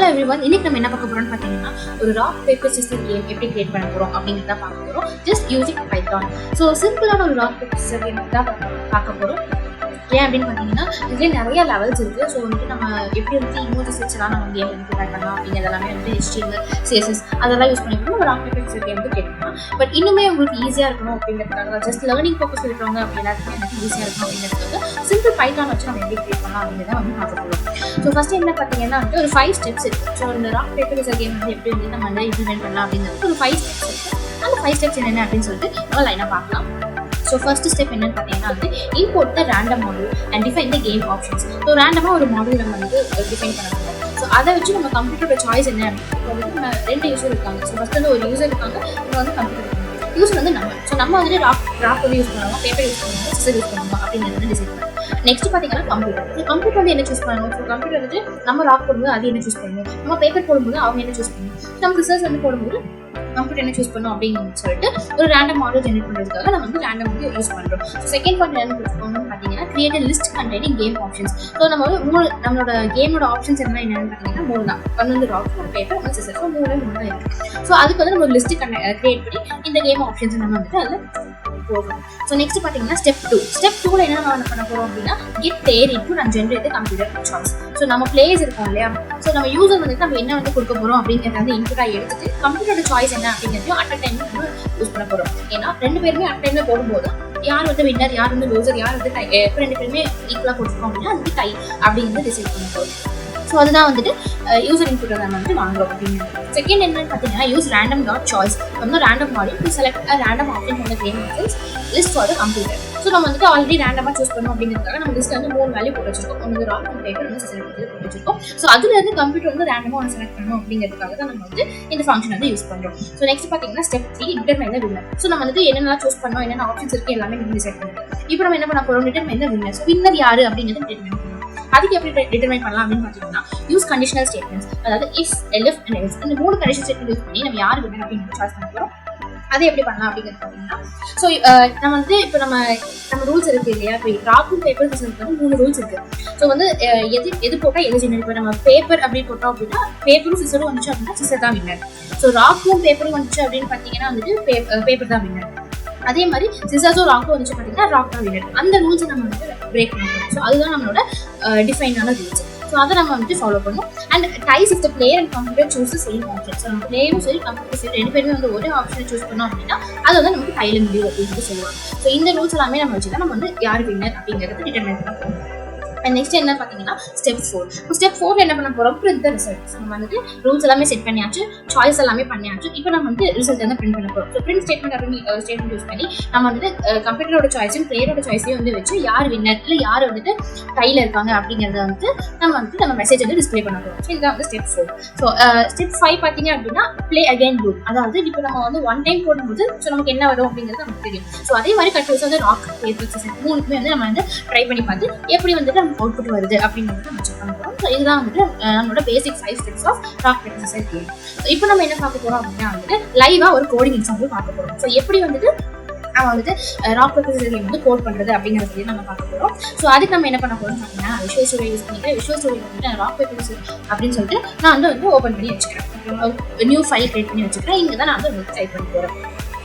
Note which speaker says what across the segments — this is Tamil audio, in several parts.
Speaker 1: everyone, இன்னைக்கு நம்ம என்ன பார்க்க போறோம்னு பார்த்தீங்கன்னா ஒரு ராக் பேப்பர் சிசர் கேம் எப்படி கிரியேட் பண்ண போறோம் அப்படிங்கிறத பார்க்க போறோம். Just using Python. ஸோ சிம்பிளான ஒரு ராக் பேப்பர் சிசர் கேம் தான் பார்க்க போறோம். ஏன் அப்படின்னு பார்த்தீங்கன்னா இதுலேயே நிறைய லெவல்ஸ் இருக்குது. ஸோ வந்துட்டு நம்ம எப்படி வந்து இமோஜிஸ் வச்சுலாம் நம்ம கேம் வந்து ப்ரிப்பேர் பண்ணலாம் அப்படிங்கிறது எல்லாமே வந்து HTML, CSS அதெல்லாம் யூஸ் பண்ணிக்கணும். நம்ம ராக் பேப்பர் சிசர் கேம் வந்து கேட்கலாம். பட் இன்னுமே உங்களுக்கு ஈஸியாக இருக்கணும் அப்படிங்கிறதுக்காக, ஜஸ்ட் லேர்னிங் ஃபோக்கஸ் இருக்கிறவங்க அப்படி எல்லாருக்குமே எனக்கு ஈஸியாக இருக்கணும் அப்படிங்கிறதுக்காக சிம்பிள் பைத்தான் வச்சு நம்ம எப்படி கிரியேட் பண்ணலாம் அப்படிங்கிறத வந்து பார்க்க போகிறோம். ஸோ ஃபர்ஸ்ட் என்ன பார்த்தீங்கன்னா வந்து ஒரு 5 ஸ்டெப்ஸ் இருக்குது. ஸோ இந்த ராக் பேப்பர் சிசர் கேம் வந்து எப்படி வந்து நம்ம வந்து இம்ப்ளிமெண்ட் பண்ணலாம் அப்படிங்கிறது ஒரு 5 ஸ்டெப்ஸ் இருக்குது. அந்த 5 ஸ்டெப்ஸ் என்னென்ன அப்படின்னு சொல்லிட்டு நம்ம லைனாக பார்க்கலாம். ஸோ ஃபர்ஸ்ட் ஸ்டெப் என்னன்னு பார்த்தீங்கன்னா வந்து import the random model and define the game options. So ரேண்டமாக ஒரு மாடல் நம்ம வந்து டிஃபைன் பண்ண போகிறோம். ஸோ அதை வச்சு நம்ம கம்ப்யூட்டரோட சாய்ஸ் என்ன அப்படின்னு வந்து நம்ம 2 யூசர் இருக்காங்க. ஸோ ஃபர்ஸ்ட் வந்து ஒரு யூசர் இருக்காங்க, இப்போ வந்து கம்ப்யூட்டர் இருக்காங்க. யூசர் வந்து நம்ம. ஸோ நம்ம வந்து ராக் வந்து யூஸ் பண்ணுவோம், பேப்பர் யூஸ் பண்ணுவோம், சிசர் யூஸ் பண்ணுவோம் அப்படிங்கிறது வந்து டிசைட் பண்ணுவோம். நெக்ஸ்ட் பார்த்தீங்கன்னா கம்ப்யூட்டர். ஸோ கம்ப்யூட்டர் வந்து என்ன சூஸ் பண்ணணும்? ஸோ கம்ப்யூட்டர் வந்து நம்ம ராக் போடும்போது அது என்ன சூஸ் பண்ணணும், நம்ம பேப்பர் போடும்போது அவங்க என்ன சூஸ் பண்ணணும், நம்ம ரிசர்ச் வந்து போடும்போது கம்ப்யூட்டர் என்ன சூஸ் பண்ணணும் அப்படின்னு சொல்லிட்டு ஒரு ரேண்டம் மாடல் ஜெனரேட் பண்ணுறதுக்காக நம்ம வந்து ரேண்டம் வந்து யூஸ் பண்ணுறோம். ஸோ செகண்ட் பாயிண்ட் என்ன பண்ணணும்னு பார்த்தீங்கன்னா create list containing game options. So நம்ம வந்து நம்மளோட கேமோட ஆப்ஷன்ஸ் என்ன என்னன்னு பார்த்தீங்கன்னா 3 தான். ஒன்று வந்து ராக், ஒரு பேப்பர், ஒரு சிசர். ஸோ 3 தான் இருக்குது. ஸோ அதுக்கு வந்து நம்ம லிஸ்ட் கிரியேட் பண்ணி இந்த கேம் ஆப்ஷன்ஸ் நம்ம வந்துட்டு அதில் போகணும். ஸோ நெக்ஸ்ட் பார்த்தீங்கன்னா ஸ்டெப் 2. ஸ்டெப் 2ல என்ன நம்ம பண்ண போகிறோம் அப்படின்னா கெட் தேர் இன்டு நான் ஜென்ரேட் கம்ப்யூட்டர் சாய்ஸ். ஸோ நம்ம பிளேஸ் இருக்கோம் இல்லையா, ஸோ நம்ம யூசர் வந்துட்டு நம்ம என்ன வந்து கொடுக்க போகிறோம் அப்படிங்கிறத வந்து இன்புட்டாக எடுத்துட்டு கம்ப்யூட்டரோட சாய்ஸ் என்ன அப்படிங்கிறதையும் அட் அ டைம் நம்ம யூஸ் பண்ண போகிறோம். ஏன்னா 2 பேருமே அட் டைம்ல போடும்போது யார் வந்து வின்னர், யார் வந்து லூசர், யார் வந்து டை, எப்போ 2 பேருமே ஈக்குவலாக கொடுத்துருக்கோம் அப்படின்னா அதுக்கு டை அப்படிங்கிறது டிசைட் பண்ண போகிறோம். ஸோ அதுதான் வந்துட்டு யூசர் இன்புட் நம்ம வந்து வாங்குறோம் அப்படின்னு. செகண்ட் என்னன்னு பார்த்தீங்கன்னா யூஸ் ரேண்டம் டாட் சாய்ஸ். நம்ம random model to select random option from the game options list for the computer. So நம்ம வந்துட்டு ஆல்ரெடி ரேண்டமாக சூஸ் பண்ணோம் அப்படிங்கிறதுக்காக நம்ம லிஸ்ட் வந்து 3 வேல்யூ போட்டு வச்சிருக்கோம். ஒன்று ராக், ஒன்று பேப்பர், ஒன்று சிசர் போட்டு வச்சிருக்கோம். ஸோ அதுல இருந்து கம்ப்யூட்டர் வந்து ரேண்டமாக ஒன்று செலக்ட் பண்ணணும் அப்படிங்கிறதுக்காக தான் நம்ம வந்து இந்த ஃபங்க்ஷன் வந்து யூஸ் பண்ணுறோம். ஸோ நெக்ஸ்ட் பார்த்தீங்கன்னா step 3 determine the winner. So நம்ம வந்துட்டு என்னென்ன சூஸ் பண்ணோம், என்னென்ன ஆப்ஷன்ஸ் இருக்கு எல்லாமே நம்ம டிசைட் பண்ணுறோம். இப்போ நம்ம என்ன பண்ண போறோம், determine the winner. So winner யாரு அப்படிங்கிறது டிட்டர்மைன் பண்ணணும். அதுக்கு எப்படி டிட்டர்மைன் பண்ணலாம் அப்படின்னு பார்த்தீங்கன்னா யூஸ் கண்டிஷனல் ஸ்டேட்மெண்ட்ஸ், அதாவது இஃப், எல்ஃப் அண்ட் எல்ஸ். இந்த 3 கண்டிஷனல் ஸ்டேட்மெண்ட் யூஸ் பண்ணி நம்ம யார் வின்னர் அப்படின்னு சாய்ஸ் பண்ண போறோம். அதை எப்படி பண்ணலாம் அப்படிங்கிறது பார்த்தீங்கன்னா ஸோ நம்ம வந்து இப்போ நம்ம ரூல்ஸ் இருக்கு இல்லையா, இப்போ ராக்கும் பேப்பர் சிசருக்கு வந்து 3 ரூல்ஸ் இருக்கு. ஸோ வந்து எது போட்டால் எது ஜெனரேட் இப்போ நம்ம பேப்பர் அப்படின்னு போட்டோம் அப்படின்னா பேப்பரும் சிசரும் வந்துச்சு அப்படின்னா சிசர் தான் வின்னர். ஸோ ராக்கும் பேப்பரும் வந்துச்சு அப்படின்னு பார்த்தீங்கன்னா வந்துட்டு பேப்பர் தான் வின்னர். அதே மாதிரி சிசர்ஸும் ராக்கும் வந்துச்சு பார்த்தீங்கன்னா ராக் தான் வின்னர். அந்த ரூல்ஸை நம்ம வந்து பிரேக் பண்ணுறோம். ஸோ அதுதான் நம்மளோட டிஃபைனான ரூல்ஸ். ஸோ அதை நம்ம வந்துட்டு ஃபாலோ பண்ணுவோம். And ties if the player and computer choose same option. So நம்ம பிளேயரும் சரி கம்ப்யூட்டர் சரி 2 பேருமே வந்து ஒரே ஆப்ஷனை சூஸ் பண்ணோம் அப்படின்னா அது வந்து நமக்கு டைல முடியும் அப்படின்னு சொல்லுவாங்க. ஸோ இந்த ரூல்ஸ் எல்லாமே நம்ம வச்சு தான் நம்ம வந்து யார் வின்னர் அப்படிங்கிறது டிட்டர்மைன் பண்ண போகிறோம். அண்ட் நெக்ஸ்ட் என்ன பார்த்தீங்கன்னா ஸ்டெப் 4. ஸ்டெப் 4 என்ன பண்ண போகிறோம், பிரிண்ட் த ரிசல்ட்ஸ். நம்ம வந்துட்டு ரூல்ஸ் எல்லாமே செட் பண்ணியாச்சு, சாய்ஸ் எல்லாமே பண்ணியாச்சு. இப்போ நம்ம வந்து ரிசல்ட் வந்து பிரிண்ட் பண்ண போகிறோம். ஸோ பிரிண்ட் ஸ்டேட்மெண்ட் அப்படின்னு ஸ்டேட்மெண்ட் யூஸ் பண்ணி நம்ம வந்துட்டு கம்ப்யூட்டரோட சாய்ஸையும் பிளேயரோட சாய்ஸையும் வந்து வச்சு யார் வின்னர் இல்லை யார் வந்துட்டு கையில் இருக்காங்க அப்படிங்கிறத வந்து நம்ம மெசேஜ் வந்து டிஸ்பிளே பண்ண போகிறோம். ஸோ இதுதான் வந்து ஸ்டெப் 4. ஸோ ஸ்டெப் 5 பார்த்தீங்க அப்படின்னா ப்ளே அகைன் ரூல். அதாவது இப்போ நம்ம வந்து 1 டைம் போடும்போது ஸோ நமக்கு என்ன வரும் அப்படிங்கிறது நமக்கு தெரியும். ஸோ அதே மாதிரி கண்டிப்பாக வந்து ராக், பேப்பர், சிசர் 3க்குமே வந்து நம்ம வந்து ட்ரை பண்ணி பார்த்து எப்படி வந்துட்டு நம்ம அவுட்புட் வருது அப்படிங்கிறத நம்ம செக் பண்ண போகிறோம். ஸோ இதுதான் வந்துட்டு நம்மளோட basic 5 steps of rock paper scissor game. So இப்போ நம்ம என்ன பார்க்க போகிறோம் அப்படின்னா வந்துட்டு லைவாக ஒரு கோடிங் எக்ஸாம்பிள் பார்க்க போகிறோம். ஸோ எப்படி வந்துட்டு நம்ம வந்துட்டு ராக் பேப்பர் சிசர் கேம் வந்து கோட் பண்ணுறது அப்படிங்கிறத நம்ம பார்க்க போகிறோம். ஸோ அதுக்கு நம்ம என்ன பண்ண போகிறோம் பார்த்தீங்கன்னா விஷுவல் ஸ்டுடியோ யூஸ் பண்ணிக்கிறேன். விஷுவல் ஸ்டுடியோ வந்துட்டு ராக் பேப்பர் சிசர் அப்படின்னு சொல்லிட்டு நான் வந்து ஓப்பன் பண்ணி வச்சுக்கிறேன். நியூ ஃபைல் கிரியேட் பண்ணி வச்சுக்கிறேன். இங்கே தான் நான் வந்து டைப் பண்ண போகிறேன்.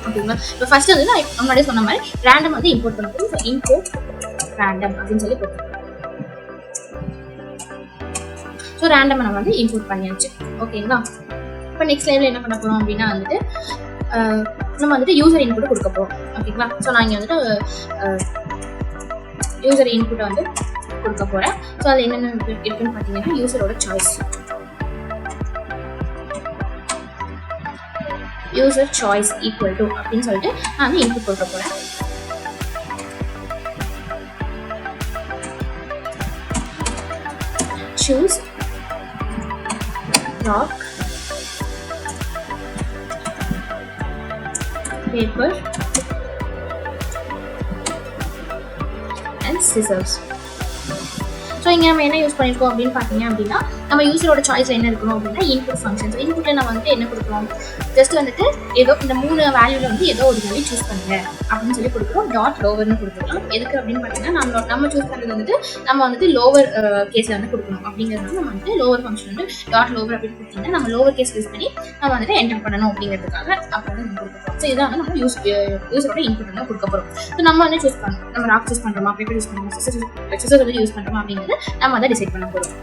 Speaker 1: ஓகேங்களா. இப்போ ஃபர்ஸ்ட் வந்து நான் முன்னாடியே சொன்ன மாதிரி ரேண்டம் வந்து இம்போர்ட் பண்ண போகிறோம். ஸோ இம்போர்ட் ரேண்டம் அப்படின்னு சொல்லி போட்டுருக்கோம். ஸோ ரேண்டம் நம்ம வந்து இம்போர்ட் பண்ணியாச்சு. ஓகேங்களா. இப்போ நெக்ஸ்ட் லைவ்ல என்ன பண்ண போகிறோம் அப்படின்னா வந்துட்டு நம்ம வந்துட்டு யூசர் இன்புட் கொடுக்க போகிறோம். ஓகேங்களா. ஸோ நான் இங்கே வந்துட்டு யூசர் இன்புட்டை வந்து கொடுக்க போகிறேன். ஸோ அது என்னென்ன இருக்குன்னு பார்த்தீங்கன்னா யூசரோட choice, user choice equal to அப்படின்னு சொல்லிட்டு நான் வந்து இன்புட் கொடுக்க போகிறேன். choose rock, paper and scissors. So இங்கே நம்ம என்ன யூஸ் பண்ணியிருக்கோம் அப்படின்னு பார்த்தீங்க அப்படின்னா நம்ம யூசரோட சாய்ஸ் என்ன இருக்கணும் அப்படின்னா இன்புட் ஃபங்க்ஷன்ஸ். இன்புட்டில் நம்ம வந்துட்டு என்ன கொடுக்குறோம், ஜஸ்ட் வந்துட்டு ஏதோ இந்த 3 வேல்யூல வந்து ஏதோ ஒரு வேல்யூ சூஸ் பண்ணுங்க அப்படின்னு சொல்லி கொடுக்குறோம். டாட் லோவர்னு கொடுத்துக்கலாம். எதுக்கு அப்படின்னு பார்த்தீங்கன்னா நம்ம சூஸ் பண்ணுறது வந்துட்டு நம்ம வந்துட்டு லோவர் கேஸில் வந்து கொடுக்கணும் அப்படிங்கிறதுனால நம்ம வந்துட்டு லோவர் ஃபங்க்ஷன் வந்து டாட் லோவர் அப்படின்னு கொடுத்தீங்கன்னா நம்ம லோவர் கேஸ் யூஸ் பண்ணி நம்ம வந்துட்டு என்டர் பண்ணணும் அப்படிங்கிறதுக்காக அப்போ வந்து நம்ம கொடுக்குறோம். ஸோ இதான் வந்து நம்ம யூஸரோட இன்புட் வந்து கொடுக்க போகிறோம். ஸோ நம்ம வந்து சூஸ் பண்ணணும், நம்ம ராக் சூஸ் பண்ணுறோமா, பேப்பர் யூஸ் பண்ணுறோமா, சிசர்ஸ் வந்து யூஸ் பண்ணுறோமா அப்படிங்கிறது நம்ம அதை டிசைட் பண்ண போகிறோம்.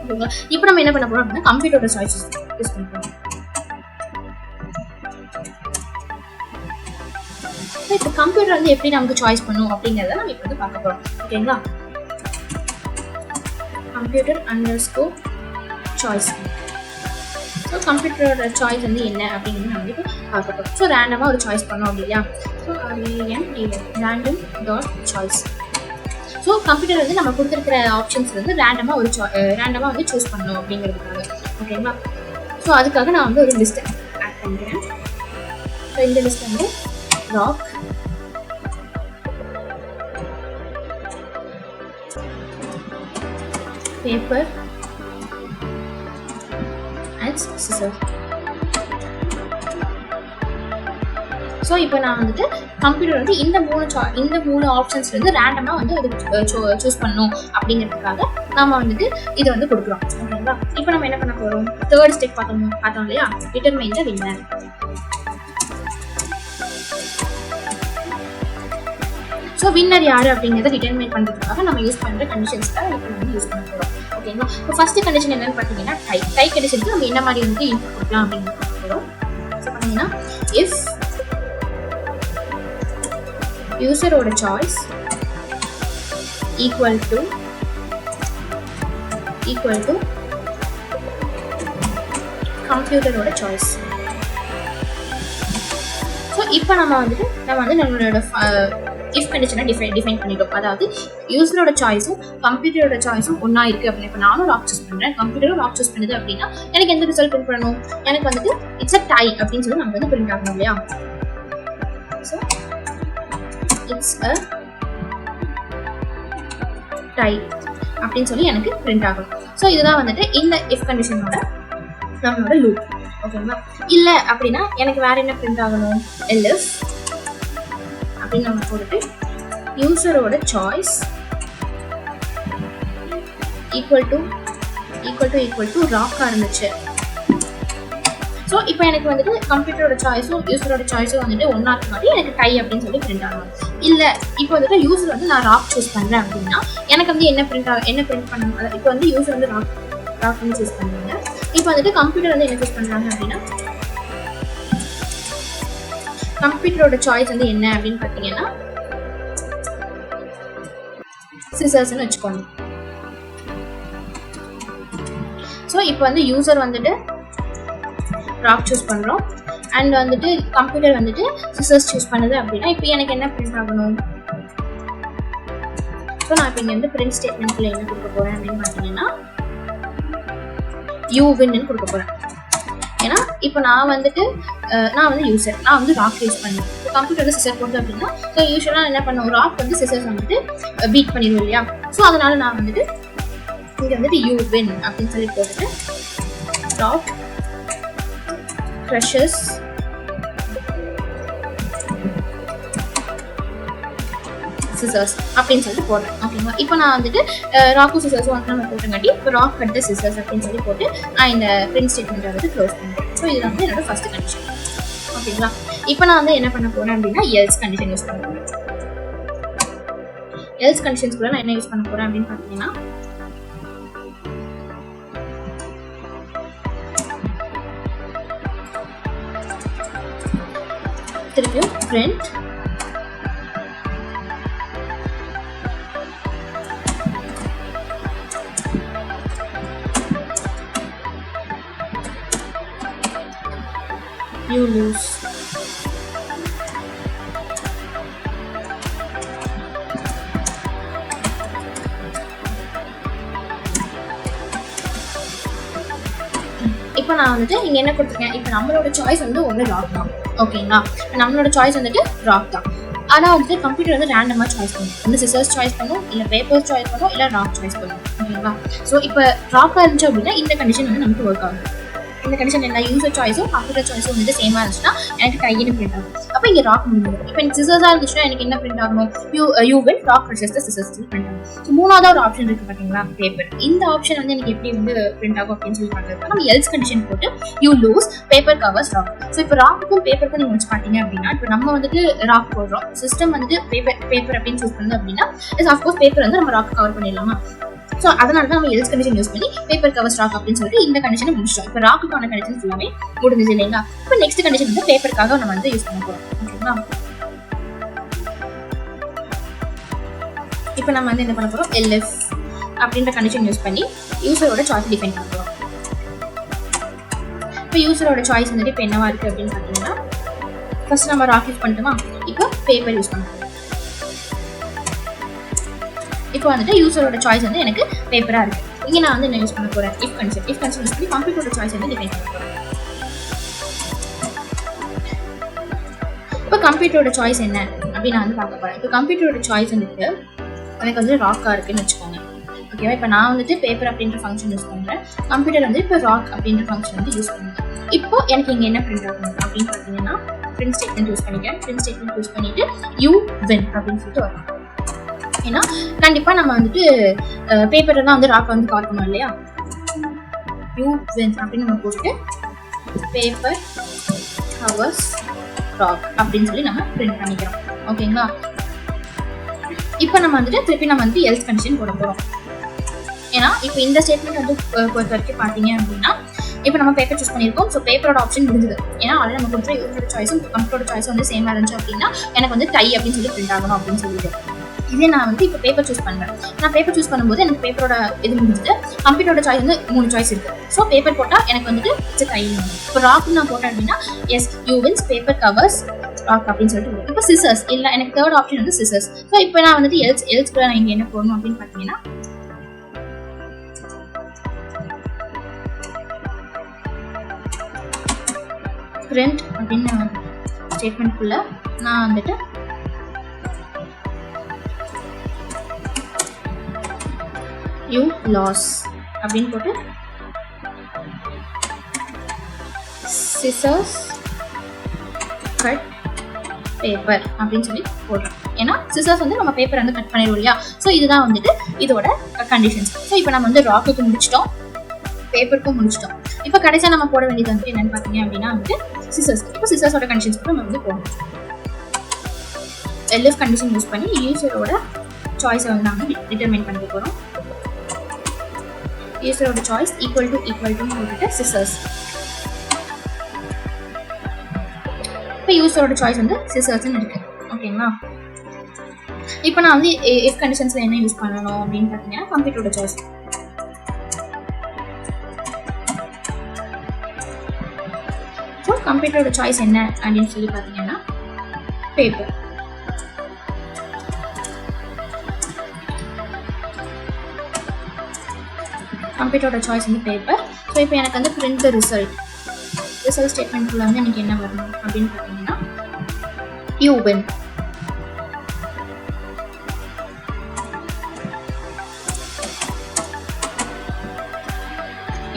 Speaker 1: ஓகேங்களா? இப்போ நம்ம என்ன பண்ண போகிறோம் அப்படின்னா கம்ப்யூட்டரோட சாய்ஸ் யூஸ் பண்ண போகிறோம். இப்போ கம்ப்யூட்டர் வந்து எப்படி நமக்கு சாய்ஸ் பண்ணும் அப்படிங்கிறத நம்ம இப்போ வந்து பார்க்க போகிறோம். ஓகேங்களா? Computer underscore choice. ஸோ கம்ப்யூட்டரோட சாய்ஸ் வந்து என்ன அப்படிங்கிறது நம்ம இப்போ பார்க்க போகிறோம். ஸோ ரேண்டமாக ஒரு சாய்ஸ் பண்ணோம் இல்லையா? So random dot choice. So computer வந்து நம்ம கொடுத்துருக்கிற ஆப்ஷன்ஸ் வந்து ரேண்டமாக வந்து சூஸ் பண்ணணும் அப்படிங்கிறதுக்காக. ஓகேங்களா? ஸோ அதுக்காக நான் வந்து ஒரு லிஸ்ட்டை ஆட் பண்ணுறேன். ஸோ இந்த லிஸ்ட் வந்து rock, paper and scissor. So இப்போ நான் வந்துட்டு கம்ப்யூட்டர் வந்து இந்த 3 ஆப்ஷன்ஸ்ல இருந்து ரேண்டமாக வந்து அது சூஸ் பண்ணணும் அப்படிங்கிறதுக்காக நாம வந்துட்டு இதை வந்து கொடுக்குறோம். ஓகேங்களா? இப்போ நம்ம என்ன பண்ண போகிறோம், தேர்ட் ஸ்டெப் பார்த்தோம் இல்லையா, determine the winner. So winner யாரு அப்படிங்கிறத டிட்டர்மைன் பண்ணுறதுக்காக நம்ம யூஸ் பண்ணுற கண்டிஷன்ஸ்க்காக இப்போ நம்ம யூஸ் பண்ண போகிறோம். ஓகேங்களா? இப்போ ஃபர்ஸ்ட் கண்டிஷன் என்னன்னு பார்த்தீங்கன்னா டை கண்டிஷனுக்கு நம்ம என்ன மாதிரி வந்து இன்புட் கொடுக்கலாம் அப்படின்னு பார்க்க போகிறோம். ஸோ பார்த்தீங்கன்னா இஃப் யூசரோட சாய்ஸ் ஈக்குவல் டு கம்ப்யூட்டரோட சாய்ஸ். ஸோ இப்போ நம்ம வந்து நம்மளோட இஃப் கண்டிஷனை டிஃபைன் பண்ணிட்டோம். அதாவது யூசரோட சாய்ஸும் கம்ப்யூட்டரோட சாய்ஸும் ஒன்றா இருக்குது அப்படின்னு. இப்போ நானும் ராக் சூஸ் பண்ணுறேன், கம்ப்யூட்டரும் ராக் சூஸ் பண்ணுது அப்படின்னா எனக்கு எந்த ரிசல்ட் பிரிண்ட் பண்ணணும், எனக்கு வந்துட்டு இட்ஸ் அ டை அப்படின்னு சொல்லி நமக்கு வந்து பிரிண்ட் ஆகணும் இல்லையா? ஸோ இட்ஸ் அ டை அப்படின்னு சொல்லி எனக்கு பிரிண்ட் ஆகணும். ஸோ இதுதான் வந்துட்டு இந்த இஃப் கண்டிஷனோட நம்மளோட லூப். ஓகேங்களா? இல்லை அப்படின்னா எனக்கு வேற என்ன பிரிண்ட் ஆகணும், எல்எஃப் அப்படின்னு நம்ம போட்டுட்டு யூசரோட சாய்ஸ் ஈக்குவல் டு ராக்கா இருந்துச்சு. ஸோ இப்போ எனக்கு வந்துட்டு கம்ப்யூட்டரோட சாய்ஸும் யூசரோட சாய்ஸும் வந்துட்டு ஒன்றா இருக்க மாதிரி எனக்கு டை அப்படின்னு சொல்லி பிரிண்ட் ஆகணும். இல்லை இப்போ வந்துட்டு யூசர் வந்து நான் ராக் சூஸ் பண்ணுறேன் அப்படின்னா எனக்கு வந்து என்ன பிரிண்ட் பண்ணணும். அதாவது இப்போ வந்து யூசர் வந்து ராக் வந்து சூஸ் பண்ணுறாங்க, இப்போ வந்துட்டு கம்ப்யூட்டர் வந்து என்ன சூஸ் பண்ணுறாங்க அப்படின்னா கம்ப்யூட்டரோட சாய்ஸ் வந்து என்ன அப்படின்னு பார்த்தீங்கன்னா சிசர்ஸ்ன்னு வச்சுக்கோங்க. ஸோ இப்போ வந்து யூசர் வந்துட்டு ராக் சூஸ் பண்ணுறோம் அண்ட் வந்துட்டு கம்ப்யூட்டர் வந்துட்டு சிசர்ஸ் சூஸ் பண்ணுது அப்படின்னா இப்போ எனக்கு என்ன பிரிண்ட் ஆகணும். ஸோ நான் இப்போ இங்கே வந்து பிரிண்ட் ஸ்டேட்மெண்ட்ல என்ன கொடுக்க போகிறேன் அப்படின்னு பார்த்தீங்கன்னா யூ வின்னு கொடுக்க போகிறேன். ஏன்னா இப்போ நான் வந்து யூசர், நான் வந்து ராக் யூஸ் பண்ணுவேன், கம்ப்யூட்டர் வந்து சிசர் போடுது அப்படின்னா ஸோ யூஸ்வலாக என்ன பண்ணுவோம், ராக் வந்து சிசர்ஸ் வந்துட்டு பீட் பண்ணிடுவோம் இல்லையா? ஸோ அதனால நான் வந்துட்டு இங்கே வந்துட்டு யூ வின் அப்படின்னு சொல்லி போட்டுட்டு ராக் crushes scissors அப்படின்னு சொல்லி போடுறேன். ஓகேங்களா? இப்போ நான் வந்துட்டு ராக்கும் சிசர்ஸும் வந்து நம்ம போட்டுங்காட்டி இப்போ ராக் கட் த சிசர்ஸ் அப்படின்னு சொல்லி போட்டு நான் இந்த பிரிண்ட் ஸ்டேட்மெண்ட்டை வந்து க்ளோஸ் பண்ணுறேன். ஸோ இது வந்து என்னோட ஃபர்ஸ்ட் கண்டிஷன். ஓகேங்களா? இப்போ நான் வந்து என்ன பண்ண போறேன் அப்படின்னா எல்ஸ் கண்டிஷன் யூஸ் பண்ண போறேன். எல்ஸ் கண்டிஷன்ஸ்குள்ள நான் என்ன யூஸ் பண்ண போறேன் அப்படின்னு பார்த்தீங்கன்னா திருப்பியும் print you lose. இப்போ நான் வந்துட்டு இங்க என்ன கொடுத்துருக்கேன், இப்போ நம்மளோட சாய்ஸ் வந்து ஒன்று ராக் தான். ஓகேங்களா? நம்மளோட சாய்ஸ் வந்துட்டு ராக் தான். ஆனால் வந்துட்டு கம்ப்யூட்டர் வந்து ரேண்டமாக சாய்ஸ் பண்ணும். ஒன்று சிசர்ஸ் சாய்ஸ் பண்ணும், இல்லை பேப்பர்ஸ் சாய்ஸ் பண்ணும், இல்லை ராக் சாய்ஸ் பண்ணும். ஓகேங்களா. ஸோ இப்போ ராக்காக இருந்துச்சு அப்படின்னா இந்த கண்டிஷன் வந்து நமக்கு ஒர்க் ஆகும். இந்த கண்டிஷன் என்ன, யூசர் சாய்ஸும் கம்ப்யூட்டர் சாய்ஸும் வந்து சேமாக இருந்துச்சுன்னா எனக்கு டைன்னு பிரிண்ட் ஆகும். அப்போ இங்கே ராக் முடியும். இப்போ எனக்கு சிசர்ஸாக இருந்துச்சுன்னா எனக்கு என்ன பிரிண்ட் ஆகும், you will rock crushes the scissors print ஆகும். ஸோ மூணாவது ஒரு ஆப்ஷன் இருக்கு பார்த்தீங்களா, பேப்பர். இந்த ஆப்ஷன் வந்து எனக்கு எப்படி வந்து பிரிண்ட் ஆகும் அப்படின்னு சொல்லி பார்க்குறது நம்ம எல்ஸ் கண்டிஷன் போட்டு you lose paper covers rock. So இப்போ ராக்குக்கும் பேப்பருக்கும் நீங்கள் வச்சு பார்த்தீங்க அப்படின்னா இப்போ நம்ம வந்துட்டு ராக் போடுறோம், சிஸ்டம் வந்துட்டு பேப்பர் அப்படின்னு சூஸ் பண்ணுது அப்படின்னா அஃப்கோர்ஸ் பேப்பர் வந்து நம்ம ராக் கவர் பண்ணிடலாமா. ஸோ அதனால தான் நம்ம எல்ஸ் கண்டிஷன் யூஸ் பண்ணி பேப்பர் கவர் ராக் அப்படின்னு சொல்லிட்டு இந்த கண்டிஷனை முடிச்சிட்டோம். இப்போ ராக்குக்கான கண்டிஷன் ஃபுல்லாமே முடிஞ்சது இல்லைங்களா. இப்போ நெக்ஸ்ட் கண்டிஷன் வந்து பேப்பருக்காக நம்ம வந்து யூஸ் பண்ண போகிறோம். ஓகேங்களா. இப்போ நம்ம வந்து என்ன பண்ண போகிறோம், எல்எஃப் அப்படின்ற கண்டிஷன் யூஸ் பண்ணி யூசரோட சாய்ஸ் டிஃபைன் பண்ண போகிறோம். இப்போ யூசரோட சாய்ஸ் வந்துட்டு இப்போ என்னவா இருக்குது அப்படின்னு பார்த்தீங்கன்னா ஃபர்ஸ்ட் நம்ம ராக் யூஸ் பண்ணிட்டோமா, இப்போ பேப்பர் யூஸ் பண்ணுறோம். இப்போ வந்துட்டு யூசரோட சாய்ஸ் வந்து எனக்கு பேப்பராக இருக்குது. இங்கே நான் வந்து என்ன யூஸ் பண்ண போகிறேன், இஃப் கன்செப்ட் யூஸ் பண்ணி கம்ப்யூட்டரோட சாய்ஸ் வந்து டிஃபைன் பண்ண போகிறேன். இப்போ கம்ப்யூட்டரோட சாய்ஸ் என்ன அப்படின்னு நான் வந்து பார்க்க போகிறேன். இப்போ கம்ப்யூட்டரோட சாய்ஸ் வந்துட்டு எனக்கு வந்து ராக்காக இருக்குன்னு வச்சுக்கோங்க. ஓகேவா. இப்போ நான் வந்துட்டு பேப்பர் அப்படின்ற ஃபங்க்ஷன் யூஸ் பண்ணுறேன், கம்ப்யூட்டர் வந்து இப்போ ராக் அப்படின்ற ஃபங்க்ஷன் வந்து யூஸ் பண்ணுறேன். இப்போ எனக்கு இங்கே என்ன பிரிண்ட் ஆகணும் அப்படின்னு பார்த்தீங்கன்னா பிரிண்ட் ஸ்டேட்மெண்ட் யூஸ் பண்ணிக்கிறேன். பிரிண்ட் ஸ்டேட்மெண்ட் யூஸ் பண்ணிட்டு யூ வின் அப்படின்னு சொல்லிட்டு வரும். ஏன்னா கண்டிப்பாக நம்ம வந்துட்டு பேப்பரை தான் வந்து ராக்கை வந்து கால் பண்ணோம் இல்லையா. யூ வின் அப்படின்னு நம்ம போட்டு பேப்பர் கவர்ஸ் ராக் அப்படின்னு சொல்லி நம்ம பிரிண்ட் பண்ணிக்கிறோம். ஓகேங்களா. இப்போ நம்ம வந்துட்டு திருப்பி நம்ம வந்து எல்ஸ் கண்டிஷன் போட போகிறோம். ஏன்னா இப்போ இந்த ஸ்டேட்மெண்ட் வந்து பொறுத்த வரைக்கும் பார்த்தீங்க அப்படின்னா இப்போ நம்ம பேப்பர் சூஸ் பண்ணியிருக்கோம். ஸோ பேப்பரோட ஆப்ஷன் முடிஞ்சது. ஏன்னா ஆல்ரெடி நம்ம கொடுத்த யூசரோட சாய்ஸும் கம்ப்யூட்டரோட சாய்ஸும் வந்து சேமாக இருந்துச்சு அப்படின்னா எனக்கு வந்து டை அப்படின்னு சொல்லி பிரிண்ட் ஆகணும் அப்படின்னு சொல்லிட்டு இதே நான் வந்து இப்போ பேப்பர் சூஸ் பண்ணுறேன். நான் பேப்பர் சூஸ் பண்ணும்போது எனக்கு பேப்பரோட இது முடிஞ்சுட்டு கம்ப்யூட்டரோட சாய்ஸ் வந்து 3 சாய்ஸ் இருக்குது. ஸோ பேப்பர் போட்டால் எனக்கு வந்துட்டு இட்ஸ் டை. இப்போ ராக் நான் போட்டேன் அப்படின்னா yes you wins paper covers rock அப்படின்னு சொல்லிட்டு. இப்போ சிசர்ஸ் இல்லை, எனக்கு தேர்ட் ஆப்ஷன் வந்து சிசர்ஸ். ஸோ இப்போ நான் வந்துட்டு எல்ஸ் கூட நான் இங்கே என்ன போடணும் அப்படின்னு பார்த்தீங்கன்னா பிரிண்ட் அப்படின்னு ஸ்டேட்மெண்ட்குள்ள நான் வந்துட்டு யூ லாஸ் அப்படின்னு போட்டு சிசர்ஸ் கட் பேப்பர் அப்படின்னு சொல்லி போடுறோம். ஏன்னா சிசர்ஸ் வந்து நம்ம பேப்பர் வந்து கட் பண்ணிடுவோம் இல்லையா. ஸோ இதுதான் வந்துட்டு இதோட கண்டிஷன்ஸ். ஸோ இப்போ நம்ம வந்து ராக்குக்கு முடிச்சிட்டோம், பேப்பருக்கும் முடிச்சிட்டோம். இப்போ கடைசியாக நம்ம போட வேண்டியது வந்துட்டு என்னன்னு பார்த்தீங்க அப்படின்னா வந்துட்டு சிசர்ஸ். இப்போ சிசர்ஸோட கண்டிஷன்ஸ் கூட நம்ம வந்து போடணும். எல்எஃப் கண்டிஷன் யூஸ் பண்ணி யூசரோட சாய்ஸை வந்து நாங்கள் டிட்டர்மைன் பண்ண போகிறோம். யூசரோட சாய்ஸ் ஈக்குவல் டு போட்டுட்டு சிசர்ஸ். இப்போ யூசரோட சாய்ஸ் வந்து சிசர்ஸ்ன்னு இருக்கு. ஓகேங்களா. இப்போ நான் வந்து இஃப் கண்டிஷன்ஸ்ல என்ன யூஸ் பண்ணணும் அப்படின்னு பார்த்தீங்கன்னா கம்ப்யூட்டரோட சாய்ஸ். ஸோ கம்ப்யூட்டரோட சாய்ஸ் என்ன அப்படின்னு சொல்லி பார்த்தீங்கன்னா பேப்பர். கம்ப்யூட்டரோட சாய்ஸ் வந்து பேப்பர். ஸோ இப்போ எனக்கு வந்து பிரிண்ட் ரிசல்ட் ஸ்டேட்மெண்ட்குள்ள வந்து எனக்கு என்ன வரணும் அப்படின்னு பார்த்தீங்கன்னா யூ வின்.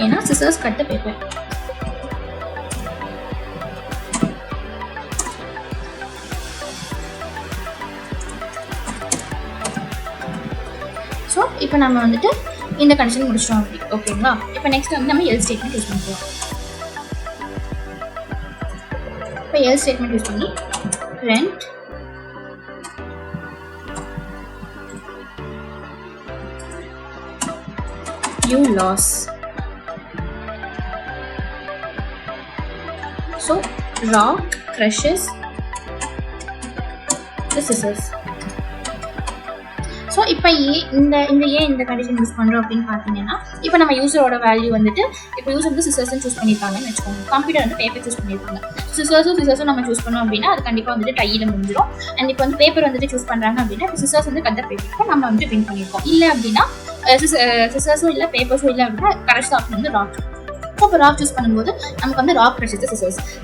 Speaker 1: ஏன்னா சிசர்ஸ் கட் தி பேப்பர். ஸோ இப்போ நம்ம வந்துட்டு இந்த கண்டிஷன் முடிச்சிட்டோம். ஓகேங்களா. இப்போ நெக்ஸ்ட் வந்து நம்ம எல்ஸ் ஸ்டேட்மெண்ட் யூஸ் பண்ணுவோம். இப்போ எல்ஸ் ஸ்டேட்மெண்ட் யூஸ் பண்ணி print you lose. So rock crushes the scissors. So இப்போ ஏன் இந்த கண்டிஷன் யூஸ் பண்ணுறோம் அப்படின்னு பார்த்தீங்கன்னா இப்போ நம்ம யூசரோட வேல்யூ வந்துட்டு இப்போ யூசர் வந்து சிசர்ஸ்ன்னு சூஸ் பண்ணியிருக்காங்கன்னு வச்சுக்கோங்க, கம்ப்யூட்டர் வந்து பேப்பர் சூஸ் பண்ணியிருக்காங்க. சிசர்ஸும் நம்ம சூஸ் பண்ணோம் அப்படின்னா அது கண்டிப்பாக வந்துட்டு டையில் முடிஞ்சிடும். அண்ட் இப்போ வந்து பேப்பர் வந்துட்டு சூஸ் பண்ணுறாங்க அப்படின்னா இப்போ சிசர்ஸ் வந்து கட் தி பேப்பர் நம்ம வந்து வின் பண்ணியிருக்கோம். இல்லை அப்படின்னா சிசர்ஸும் இல்லை பேப்பர்ஸும் இல்லை அப்படின்னா கரெக்ட் ஆப்ஷன் வந்து ராக். ஸோ இப்போ ராக் சூஸ் பண்ணும்போது நமக்கு வந்து ராக் க்ரஷஸ்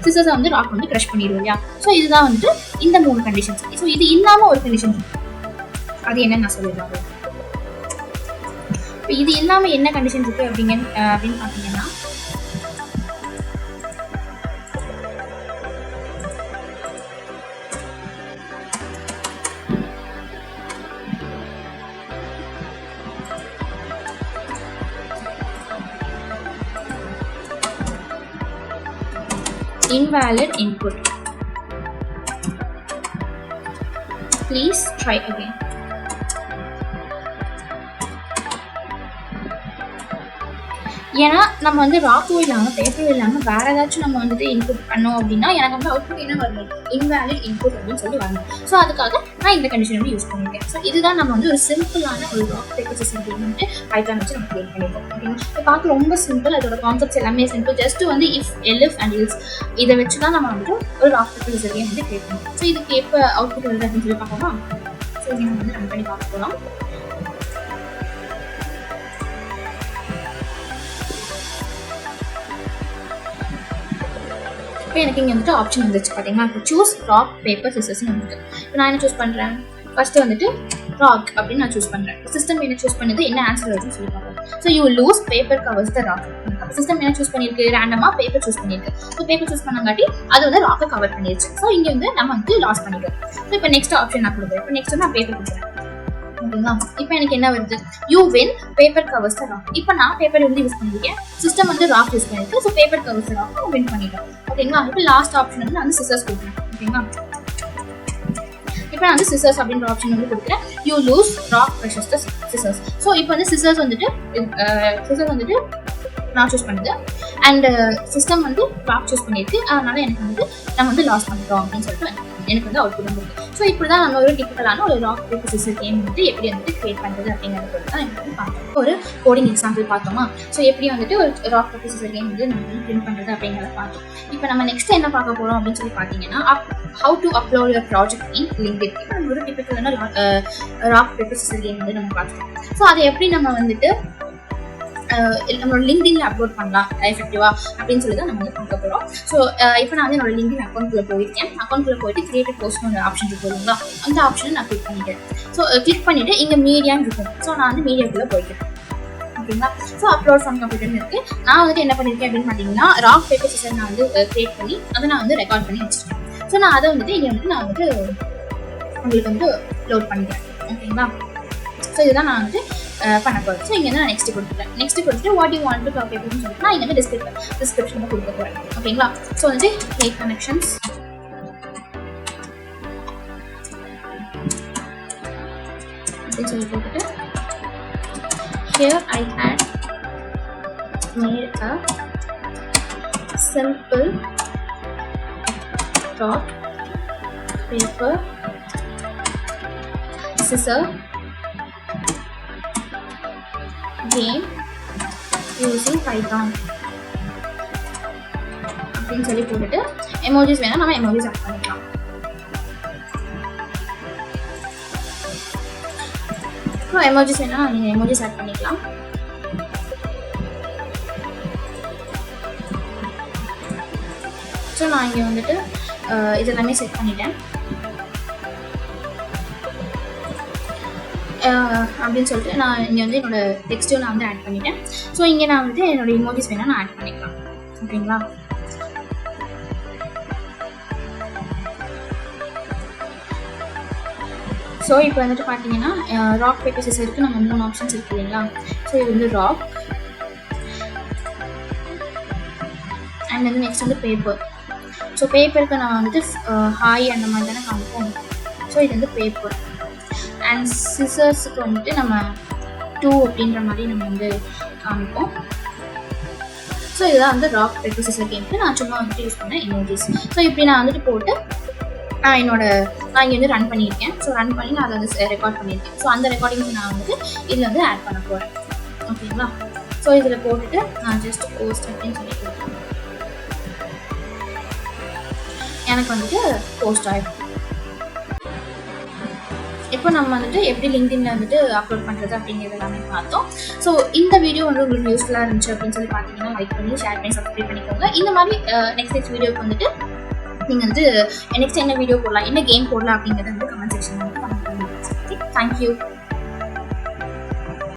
Speaker 1: சிசர்ஸை வந்து ராக் வந்து க்ரஷ் பண்ணிடுவோம் இல்லையா. ஸோ இதுதான் வந்துட்டு இந்த 3 கண்டிஷன்ஸ். ஸோ இது இல்லாமல் ஒரு கண்டிஷன் அது என்னன்னு நான் சொல்லிடுறேன். இது எல்லாமே என்ன கண்டிஷன் இருக்கு அப்படின்னு பார்த்தீங்கன்னா invalid input. Please try again. ஏன்னா நம்ம வந்து ராக்கோ இல்லாமல் பேப்பரும் இல்லாமல் வேற ஏதாச்சும் நம்ம வந்துட்டு இன்புட் பண்ணோம் அப்படின்னா எனக்கு வந்து அவுட்புட் என்ன வரணும், இன்வேலிட் இன்புட் அப்படின்னு சொல்லி வரணும். ஸோ அதுக்காக நான் இந்த கண்டிஷன் வந்து யூஸ் பண்ணியிருக்கேன். ஸோ இதுதான் நம்ம வந்து ஒரு சிம்பிளான ஒரு ராக் பேப்பர் சிஸ்டம் வந்துட்டு பைத்தான் வச்சு நம்ம கிரியேட் பண்ணியிருக்கோம். ஓகேங்களா, இப்போ பார்க்க ரொம்ப சிம்பிள், அதோட கான்செப்ட்ஸ் எல்லாமே சிம்பிள். ஜஸ்ட் வந்து இஃப் எலிஃப் அண்ட் இல்ஸ் இதை வச்சு தான் நம்ம வந்துட்டு ஒரு ராக் பேப்பர் சிஸ்டம் வந்து கிரியேட் பண்ணுவோம். ஸோ இதுக்கு எப்போ அவுட்புட் வருது அப்படின்னு சொல்லி பார்ப்போமா? ஸோ இதை நம்ம வந்து ரன் பண்ணி பார்க்க போகலாம். இப்போ எனக்கு இங்கே வந்துட்டு ஆப்ஷன் வந்துச்சு பார்த்தீங்கன்னா, இப்போ சூஸ் ராக் பேப்பர் சிசர்ஸ்னு வந்துட்டு இப்போ நான் என்ன சூஸ் பண்ணுறேன், ஃபர்ஸ்ட்டு வந்துட்டு ராக் அப்படின்னு நான் சூஸ் பண்ணுறேன். சிஸ்டம் என்ன சூஸ் பண்ணது, என்ன ஆன்சர் வருதுன்னு சொல்லி பார்ப்போம். So you lose paper covers the rock. System என்ன சூஸ் பண்ணியிருக்கு, ரேண்டமாக பேப்பர் சூஸ் பண்ணியிருக்கு. ஸோ பேப்பர் சூஸ் பண்ணங்காட்டி அது வந்து ராக்கை கவர் பண்ணிடுச்சு. ஸோ இங்கே வந்து நம்ம வந்து லாஸ் பண்ணிட்டோம். ஸோ இப்போ நெக்ஸ்ட் ஆப்ஷன் நான் கொடுக்குறேன். இப்போ நெக்ஸ்ட் நான் பேப்பர் கொடுக்குறேன். ஓகேங்களா, இப்போ எனக்கு என்ன வருது, you win paper covers the rock. இப்போ நான் பேப்பர் வந்து யூஸ் பண்ணியிருக்கேன், சிஸ்டம் வந்து ராக் யூஸ் பண்ணியிருக்கு. ஸோ பேப்பர் கவர்ஸ் த ராக் நான் வின் பண்ணிட்டோம். ஓகேங்களா, இப்போ லாஸ்ட் ஆப்ஷன் வந்து நான் வந்து சிசர்ஸ் கொடுக்குறேன். ஓகேங்களா, இப்போ நான் வந்து சிசர்ஸ் அப்படின்ற ஆப்ஷன் வந்து கொடுக்குறேன். You lose rock pressures the scissors. So இப்போ வந்து சிசர்ஸ் வந்துட்டு நான் சூஸ் பண்ணுது அண்ட் சிஸ்டம் வந்து ராக் சூஸ் பண்ணியிருக்கு. அதனால எனக்கு வந்து நம்ம வந்து லாஸ் பண்ணிட்டோம் அப்படின்னு சொல்லிட்டு எனக்கு வந்து அவுட்புட் வந்துருக்கு. ஸோ இப்படி தான் நம்ம ஒரு டிப்பிக்கலான ஒரு ராக் பேப்பர் சிசர் கேம் வந்து எப்படி வந்துட்டு கிரியேட் பண்ணுறது அப்படிங்கிறது தான் எனக்கு வந்து பார்த்தோம். ஒரு கோடிங் எக்ஸாம்பிள் பார்த்தோமா? ஸோ எப்படி வந்துட்டு ஒரு ராக் பேப்பர் சிசர் கேம் வந்து நம்ம வந்து பிரிண்ட் பண்ணுறது அப்படிங்கிறத பார்த்தோம். இப்போ நம்ம நெக்ஸ்ட் என்ன பார்க்க போகிறோம் அப்படின்னு சொல்லி பார்த்தீங்கன்னா, how to upload your project in LinkedIn. இப்போ நம்ம ஒரு டிப்பிக்கலான ராக் பேப்பர் சிசர் கேம் வந்து நம்ம பார்த்துட்டோம். ஸோ அதை எப்படி நம்ம வந்துட்டு நம்மளோட லிங்க்டின்ல அப்லோட் பண்ணலாம் எஃபெக்டிவா அப்படின்னு சொல்லி தான் நம்ம வந்து பார்க்க போகிறோம். ஸோ இப்போ நான் வந்து என்னோட லிங்க்டின் அக்கௌண்ட்குள்ளே போயிருக்கேன். அக்கௌண்ட்குள்ளே போயிட்டு கிரியேட் போஸ்ட்னு ஒரு ஆப்ஷன் இருக்கு இல்லைங்களா, அந்த ஆப்ஷனை நான் கிளிக் பண்ணிட்டேன். ஸோ கிளிக் பண்ணிட்டு இங்கே மீடியான்னு இருக்கும். ஸோ நான் வந்து மீடியாக்குள்ளே போய்க்கிறேன். ஓகேங்களா, ஸோ அப்லோட் ஃப்ரம் கம்ப்யூட்டர்னு இருக்கு. நான் வந்துட்டு என்ன பண்ணியிருக்கேன் அப்படின்னு பார்த்தீங்கன்னா, ராக் பேப்பர் சிசர் நான் வந்து கிரியேட் பண்ணி அதை நான் வந்து ரெக்கார்ட் பண்ணி வச்சுருக்கேன். ஸோ நான் அதை வந்துட்டு இங்கே வந்து நான் வந்து உங்களுக்கு வந்து லோட் பண்ணிக்கிறேன். ஓகேங்களா, ஸோ இதுதான் நான் வந்து பண்ண போகிறேன். ஸோ இங்கே வந்து நான் நெக்ஸ்ட் கொடுத்துட்டேன். நெக்ஸ்ட் கொடுத்துட்டு what you want to talk அப்படின்னு சொல்லிட்டு நான் இங்கே வந்து டிஸ்கிரிப்ஷனில் கொடுக்க போகிறேன். ஓகேங்களா, ஸோ வந்து கிரியேட் கனெக்ஷன்ஸ் அப்படின்னு சொல்லி போட்டுட்டு here I had made a simple rock paper scissor game using Python அப்படின்னு சொல்லி போட்டுட்டு எமோஜிஸ் வேணா நம்ம எமோஜிஸ் ஆட் பண்ணிக்கலாம். ஸோ எமோஜிஸ் வேணா நீங்கள் எமோஜிஸ் ஆட் பண்ணிக்கலாம். ஸோ நான் இங்கே வந்துட்டு இது எல்லாமே செட் பண்ணிட்டேன் அப்படின்னு சொல்லிட்டு நான் இங்கே வந்து என்னோட டெக்ஸ்ட்டும் நான் வந்து ஆட் பண்ணிட்டேன். ஸோ இங்கே நான் வந்து என்னோட இமோஜிஸ் வேணால் நான் ஆட் பண்ணிக்கலாம். ஓகேங்களா, ஸோ இப்போ வந்துட்டு பார்த்தீங்கன்னா ராக் பேப்பர் சிசருக்கு நம்ம 3 ஆப்ஷன்ஸ் இருக்கு இல்லைங்களா. ஸோ இது வந்து ராக் அண்ட் வந்து நெக்ஸ்ட் வந்து பேப்பர். ஸோ பேப்பருக்கு நான் வந்துட்டு ஹாய் அந்த மாதிரி தானே காமிப்போம். ஸோ இது வந்து பேப்பர் அண்ட் சிசர்ஸுக்கு வந்துட்டு நம்ம 2 அப்படின்ற மாதிரி நம்ம வந்து காமிப்போம். ஸோ இதுதான் வந்து ராக் பேப்பர் சிசர் கேம்க்கு நான் சும்மா வந்துட்டு யூஸ் பண்ணேன் எமோஜிஸ். ஸோ இப்படி நான் வந்துட்டு போட்டு நான் இங்கே வந்து ரன் பண்ணியிருக்கேன். ஸோ ரன் பண்ணி நான் அதை வந்து ரெக்கார்ட் பண்ணியிருக்கேன். ஸோ அந்த ரெக்கார்டிங்ஸ் நான் வந்து இதில் வந்து ஆட் பண்ண போகிறேன். ஓகேங்களா, ஸோ இதில் போட்டுட்டு நான் ஜஸ்ட் போஸ்ட் அப்படின்னு சொல்லி கொடுத்தேன். எனக்கு வந்துட்டு போஸ்ட் ஆகிடும். இப்போ நம்ம வந்துட்டு எப்படி லிங்க்டின்ல வந்துட்டு அப்லோட் பண்ணுறது அப்படிங்கிறது எல்லாமே பார்த்தோம். ஸோ இந்த வீடியோ வந்து உங்களுக்கு யூஸ்ஃபுல்லாக இருந்துச்சு அப்படின்னு சொல்லி பார்த்தீங்கன்னா லைக் பண்ணி ஷேர் பண்ணி சப்ஸ்கிரைப் பண்ணிக்கோங்க. இந்த மாதிரி நெக்ஸ்ட் வீடியோக்கு வந்துட்டு நீங்கள் வந்து நெக்ஸ்ட் என்ன வீடியோ போடலாம், என்ன கேம் போடலாம் அப்படிங்கிறத வந்து கமெண்ட் செக்ஷனில் வந்து கமெண்ட் பண்ணுங்க. தேங்க்யூ.